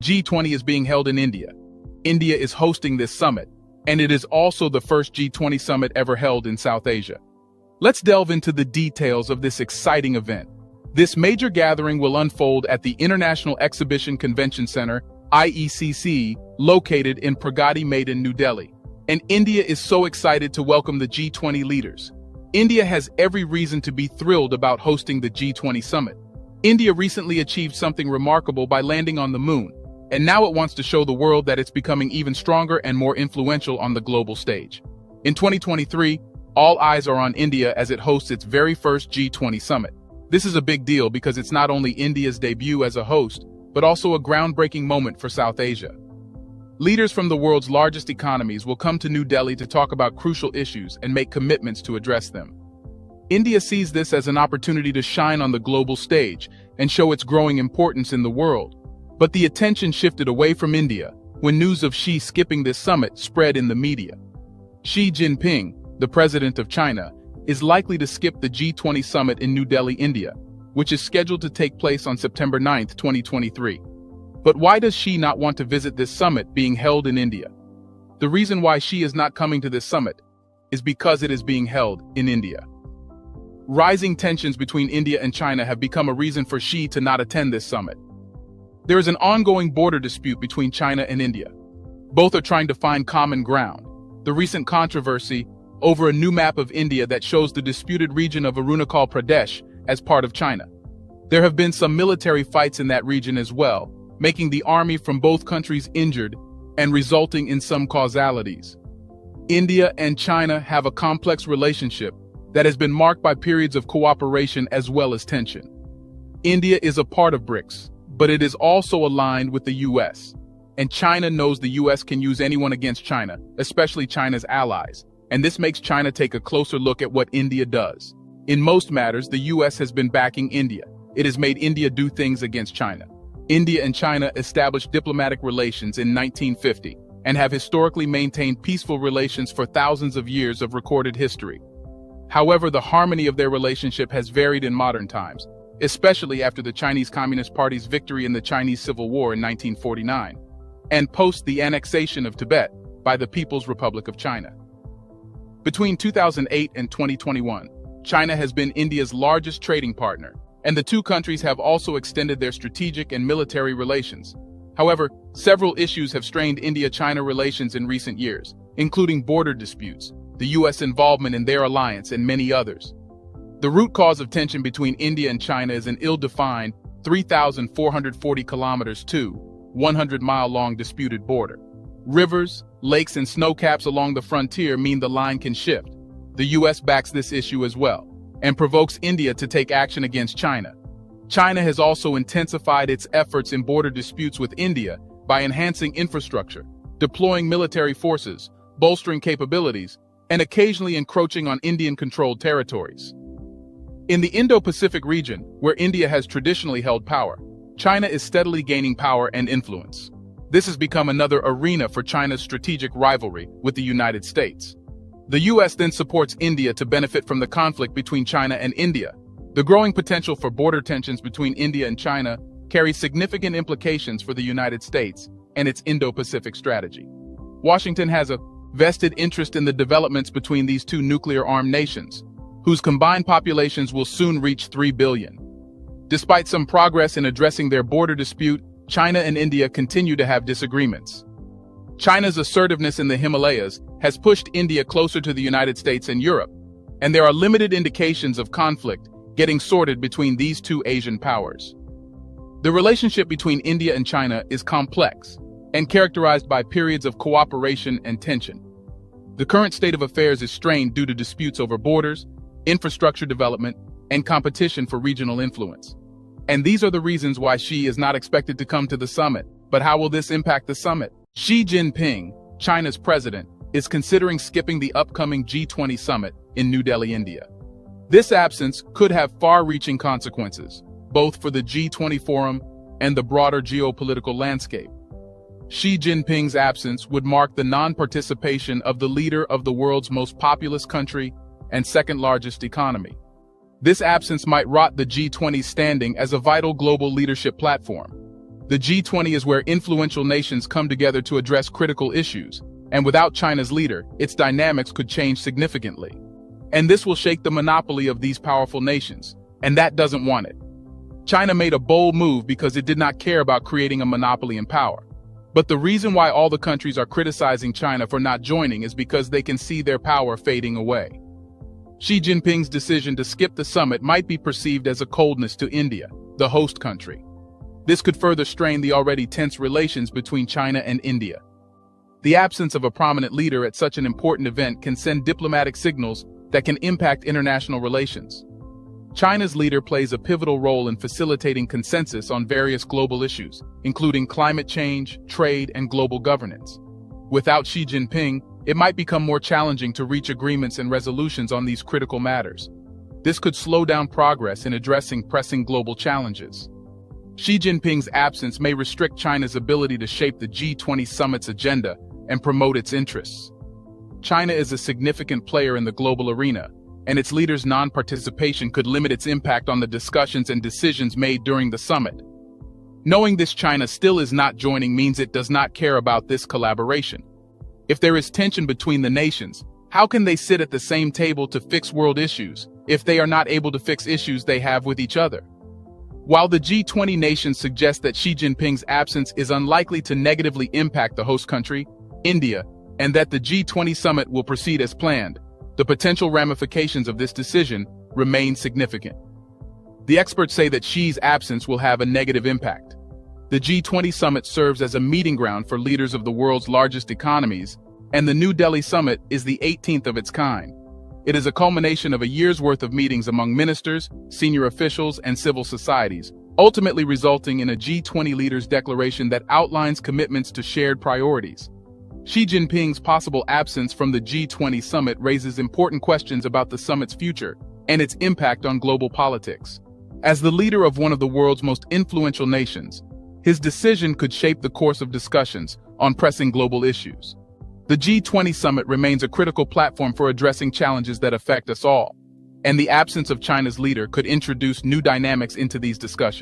G20 is being held in India. India is hosting this summit, and it is also the first G20 summit ever held in South Asia. Let's delve into the details of this exciting event. This major gathering will unfold at the International Exhibition Convention Center, IECC, located in Pragati Maidan, New Delhi. And India is so excited to welcome the G20 leaders. India has every reason to be thrilled about hosting the G20 summit. India recently achieved something remarkable by landing on the moon, and now it wants to show the world that it's becoming even stronger and more influential on the global stage. In 2023, all eyes are on India as it hosts its very first G20 summit. This is a big deal because it's not only India's debut as a host, but also a groundbreaking moment for South Asia. Leaders from the world's largest economies will come to New Delhi to talk about crucial issues and make commitments to address them. India sees this as an opportunity to shine on the global stage and show its growing importance in the world. But the attention shifted away from India when news of Xi skipping this summit spread in the media. Xi Jinping, the president of China, is likely to skip the G20 summit in New Delhi, India, which is scheduled to take place on September 9, 2023. But why does Xi not want to visit this summit being held in India? The reason why Xi is not coming to this summit is because it is being held in India. Rising tensions between India and China have become a reason for Xi to not attend this summit. There is an ongoing border dispute between China and India. Both are trying to find common ground. The recent controversy over a new map of India that shows the disputed region of Arunachal Pradesh as part of China. There have been some military fights in that region as well, making the army from both countries injured and resulting in some causalities. India and China have a complex relationship that has been marked by periods of cooperation as well as tension. India is a part of BRICS, but it is also aligned with the US. And China knows the US can use anyone against China, especially China's allies. And this makes China take a closer look at what India does. In most matters, the US has been backing India. It has made India do things against China. India and China established diplomatic relations in 1950 and have historically maintained peaceful relations for thousands of years of recorded history. However, the harmony of their relationship has varied in modern times, especially after the Chinese Communist Party's victory in the Chinese Civil War in 1949, and post the annexation of Tibet by the People's Republic of China. Between 2008 and 2021, China has been India's largest trading partner, and the two countries have also extended their strategic and military relations. However, several issues have strained India-China relations in recent years, including border disputes, the US involvement in their alliance, and many others. The root cause of tension between India and China is an ill-defined 3,440 kilometers to 100-mile-long disputed border. Rivers, lakes, and snowcaps along the frontier mean the line can shift. The US backs this issue as well, and provokes India to take action against China. China has also intensified its efforts in border disputes with India by enhancing infrastructure, deploying military forces, bolstering capabilities, and occasionally encroaching on Indian-controlled territories. In the Indo-Pacific region, where India has traditionally held power, China is steadily gaining power and influence. This has become another arena for China's strategic rivalry with the United States. The US then supports India to benefit from the conflict between China and India. The growing potential for border tensions between India and China carries significant implications for the United States and its Indo-Pacific strategy. Washington has a vested interest in the developments between these two nuclear-armed nations, whose combined populations will soon reach 3 billion. Despite some progress in addressing their border dispute, China and India continue to have disagreements. China's assertiveness in the Himalayas has pushed India closer to the United States and Europe, and there are limited indications of conflict getting sorted between these two Asian powers. The relationship between India and China is complex and characterized by periods of cooperation and tension. The current state of affairs is strained due to disputes over borders, infrastructure development, and competition for regional influence. And these are the reasons why Xi is not expected to come to the summit. But how will this impact the summit? Xi Jinping, China's president, is considering skipping the upcoming G20 summit in New Delhi, India. This absence could have far-reaching consequences, both for the G20 forum and the broader geopolitical landscape. Xi Jinping's absence would mark the non-participation of the leader of the world's most populous country and second-largest economy. This absence might rot the G20's standing as a vital global leadership platform. The G20 is where influential nations come together to address critical issues, and without China's leader, its dynamics could change significantly. And this will shake the monopoly of these powerful nations, and that doesn't want it. China made a bold move because it did not care about creating a monopoly in power. But the reason why all the countries are criticizing China for not joining is because they can see their power fading away. Xi Jinping's decision to skip the summit might be perceived as a coldness to India, the host country. This could further strain the already tense relations between China and India. The absence of a prominent leader at such an important event can send diplomatic signals that can impact international relations. China's leader plays a pivotal role in facilitating consensus on various global issues, including climate change, trade, and global governance. Without Xi Jinping, it might become more challenging to reach agreements and resolutions on these critical matters. This could slow down progress in addressing pressing global challenges. Xi Jinping's absence may restrict China's ability to shape the G20 summit's agenda and promote its interests. China is a significant player in the global arena, and its leader's non-participation could limit its impact on the discussions and decisions made during the summit. Knowing this, China still is not joining means it does not care about this collaboration. If there is tension between the nations, how can they sit at the same table to fix world issues if they are not able to fix issues they have with each other? While the G20 nations suggest that Xi Jinping's absence is unlikely to negatively impact the host country, India, and that the G20 summit will proceed as planned, the potential ramifications of this decision remain significant. The experts say that Xi's absence will have a negative impact. The G20 summit serves as a meeting ground for leaders of the world's largest economies, and the New Delhi summit is the 18th of its kind. It is a culmination of a year's worth of meetings among ministers, senior officials, and civil societies, ultimately resulting in a G20 leaders' declaration that outlines commitments to shared priorities. Xi Jinping's possible absence from the G20 summit raises important questions about the summit's future and its impact on global politics. As the leader of one of the world's most influential nations, his decision could shape the course of discussions on pressing global issues. The G20 summit remains a critical platform for addressing challenges that affect us all, and the absence of China's leader could introduce new dynamics into these discussions.